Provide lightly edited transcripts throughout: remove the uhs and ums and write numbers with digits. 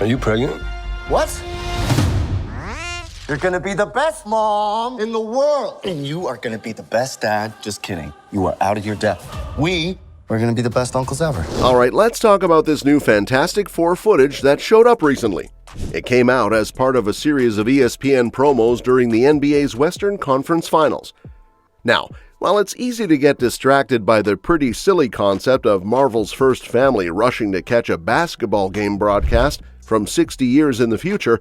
Are you pregnant? What? You're gonna be the best mom in the world. And you are gonna be the best dad. Just kidding. You are out of your depth. We're gonna be the best uncles ever. All right, let's talk about this new Fantastic Four footage that showed up recently. It came out as part of a series of ESPN promos during the NBA's Western Conference Finals. Now, while it's easy to get distracted by the pretty silly concept of Marvel's first family rushing to catch a basketball game broadcast from 60 years in the future,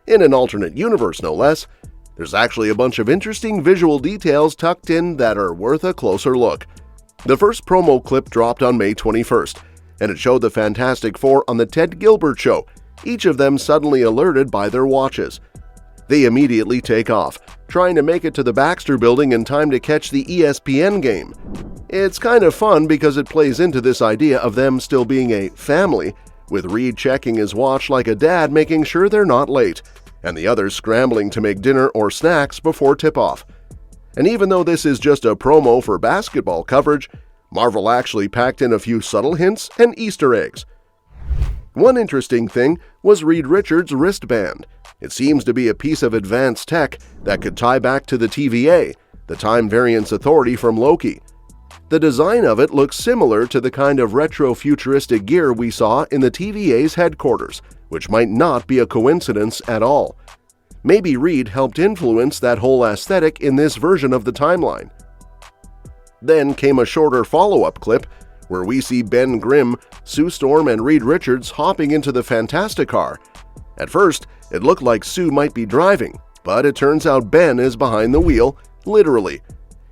in an alternate universe no less, there's actually a bunch of interesting visual details tucked in that are worth a closer look. The first promo clip dropped on May 21st, and it showed the Fantastic Four on the Ted Gilbert Show, each of them suddenly alerted by their watches. They immediately take off, trying to make it to the Baxter Building in time to catch the ESPN game. It's kind of fun because it plays into this idea of them still being a family, with Reed checking his watch like a dad making sure they're not late, and the others scrambling to make dinner or snacks before tip-off. And even though this is just a promo for basketball coverage, Marvel actually packed in a few subtle hints and Easter eggs. One interesting thing was Reed Richards' wristband. It seems to be a piece of advanced tech that could tie back to the TVA, the Time Variance Authority from Loki. The design of it looks similar to the kind of retro-futuristic gear we saw in the TVA's headquarters, which might not be a coincidence at all. Maybe Reed helped influence that whole aesthetic in this version of the timeline. Then came a shorter follow-up clip where we see Ben Grimm, Sue Storm, and Reed Richards hopping into the Fantastic Car. At first, it looked like Sue might be driving, but it turns out Ben is behind the wheel, literally.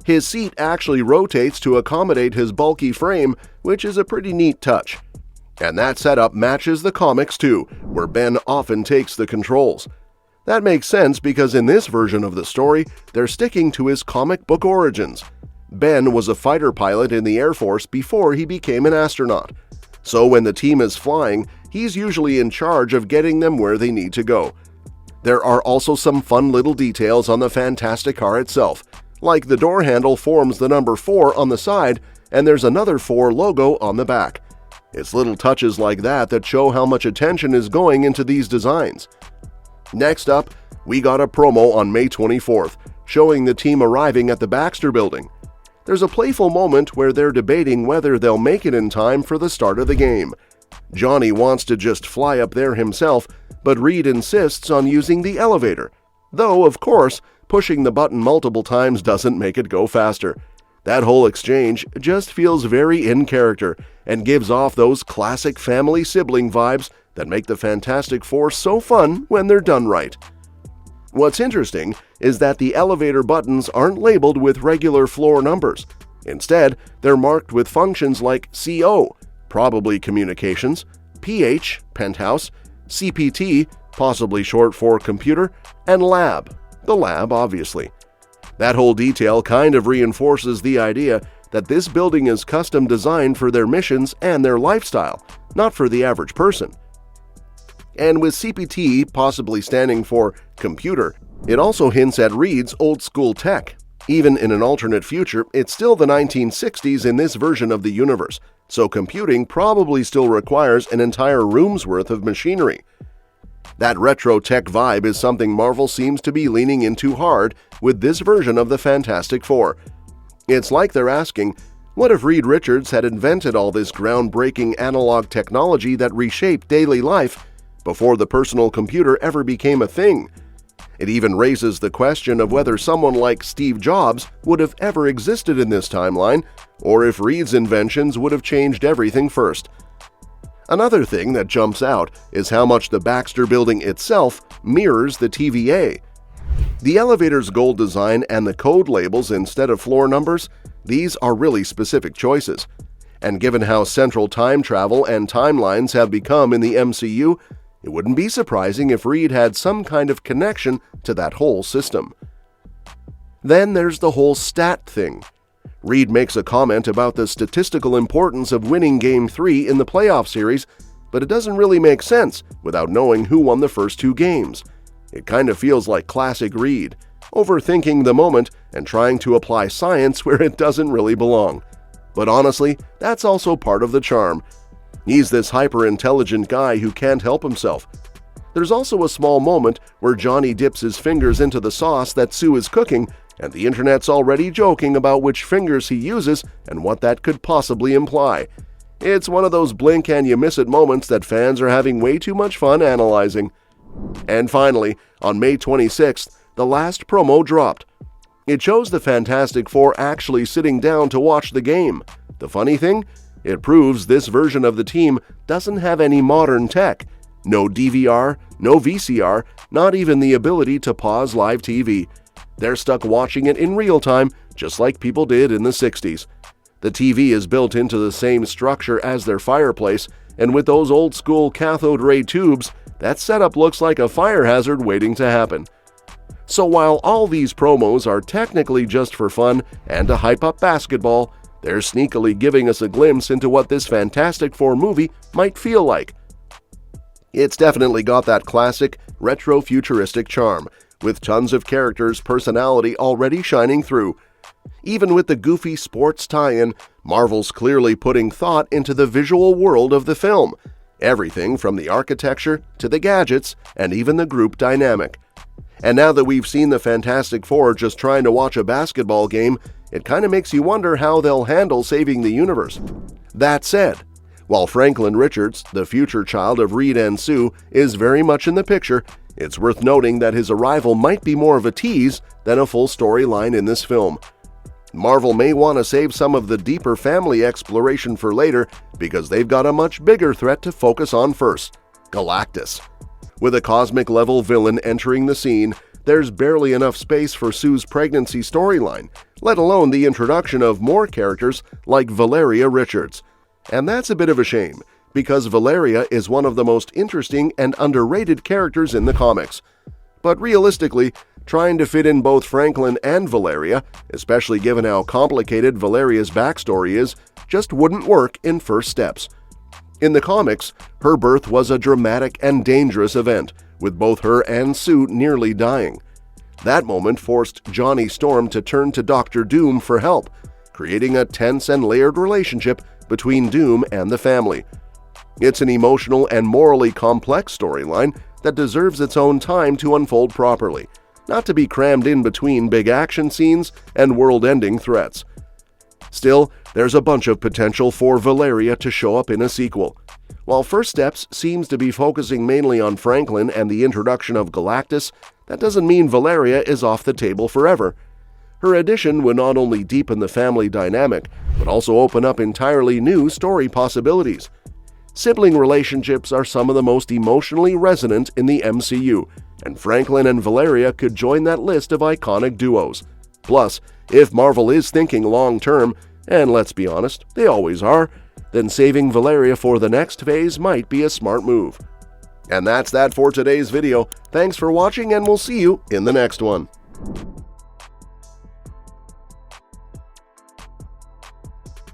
His seat actually rotates to accommodate his bulky frame, which is a pretty neat touch. And that setup matches the comics too, where Ben often takes the controls. That makes sense because in this version of the story, they're sticking to his comic book origins. Ben was a fighter pilot in the Air Force before he became an astronaut. So when the team is flying, he's usually in charge of getting them where they need to go. There are also some fun little details on the Fantastic Car itself, like the door handle forms the number 4 on the side, and there's another 4 logo on the back. It's little touches like that that show how much attention is going into these designs. Next up, we got a promo on May 24th, showing the team arriving at the Baxter Building. There's a playful moment where they're debating whether they'll make it in time for the start of the game. Johnny wants to just fly up there himself, but Reed insists on using the elevator. Though, of course, pushing the button multiple times doesn't make it go faster. That whole exchange just feels very in character and gives off those classic family sibling vibes that make the Fantastic Four so fun when they're done right. What's interesting is that the elevator buttons aren't labeled with regular floor numbers. Instead, they're marked with functions like CO, probably communications, PH, penthouse, CPT, possibly short for computer, and lab, the lab obviously. That whole detail kind of reinforces the idea that this building is custom designed for their missions and their lifestyle, not for the average person. And with CPT possibly standing for computer, it also hints at Reed's old-school tech. Even in an alternate future, it's still the 1960s in this version of the universe, so computing probably still requires an entire room's worth of machinery. That retro tech vibe is something Marvel seems to be leaning into hard with this version of the Fantastic Four. It's like they're asking, what if Reed Richards had invented all this groundbreaking analog technology that reshaped daily life before the personal computer ever became a thing? It even raises the question of whether someone like Steve Jobs would have ever existed in this timeline, or if Reed's inventions would have changed everything first. Another thing that jumps out is how much the Baxter Building itself mirrors the TVA. The elevator's gold design and the code labels instead of floor numbers, these are really specific choices. And given how central time travel and timelines have become in the MCU, it wouldn't be surprising if Reed had some kind of connection to that whole system. Then there's the whole stat thing. Reed makes a comment about the statistical importance of winning Game 3 in the playoff series, but it doesn't really make sense without knowing who won the first 2 games. It kind of feels like classic Reed, overthinking the moment and trying to apply science where it doesn't really belong. But honestly, that's also part of the charm. He's this hyper-intelligent guy who can't help himself. There's also a small moment where Johnny dips his fingers into the sauce that Sue is cooking, and the internet's already joking about which fingers he uses and what that could possibly imply. It's one of those blink and you miss it moments that fans are having way too much fun analyzing. And finally, on May 26th, the last promo dropped. It shows the Fantastic Four actually sitting down to watch the game. The funny thing? It proves this version of the team doesn't have any modern tech. No DVR, no VCR, not even the ability to pause live TV. They're stuck watching it in real time, just like people did in the 60s. The TV is built into the same structure as their fireplace, and with those old-school cathode ray tubes, that setup looks like a fire hazard waiting to happen. So while all these promos are technically just for fun and to hype up basketball, they're sneakily giving us a glimpse into what this Fantastic Four movie might feel like. It's definitely got that classic, retro-futuristic charm, with tons of characters' personality already shining through. Even with the goofy sports tie-in, Marvel's clearly putting thought into the visual world of the film. Everything from the architecture to the gadgets and even the group dynamic. And now that we've seen the Fantastic Four just trying to watch a basketball game, it kind of makes you wonder how they'll handle saving the universe. That said, while Franklin Richards, the future child of Reed and Sue, is very much in the picture, it's worth noting that his arrival might be more of a tease than a full storyline in this film. Marvel may want to save some of the deeper family exploration for later because they've got a much bigger threat to focus on first: Galactus. With a cosmic-level villain entering the scene, there's barely enough space for Sue's pregnancy storyline, let alone the introduction of more characters like Valeria Richards. And that's a bit of a shame, because Valeria is one of the most interesting and underrated characters in the comics. But realistically, trying to fit in both Franklin and Valeria, especially given how complicated Valeria's backstory is, just wouldn't work in first steps. In the comics, her birth was a dramatic and dangerous event, with both her and Sue nearly dying. That moment forced Johnny Storm to turn to Dr. Doom for help, creating a tense and layered relationship between Doom and the family. It's an emotional and morally complex storyline that deserves its own time to unfold properly, not to be crammed in between big action scenes and world-ending threats. Still, there's a bunch of potential for Valeria to show up in a sequel. While First Steps seems to be focusing mainly on Franklin and the introduction of Galactus, that doesn't mean Valeria is off the table forever. Her addition would not only deepen the family dynamic, but also open up entirely new story possibilities. Sibling relationships are some of the most emotionally resonant in the MCU, and Franklin and Valeria could join that list of iconic duos. Plus, if Marvel is thinking long-term, and let's be honest, they always are, then saving Valeria for the next phase might be a smart move. And that's that for today's video. Thanks for watching, and we'll see you in the next one.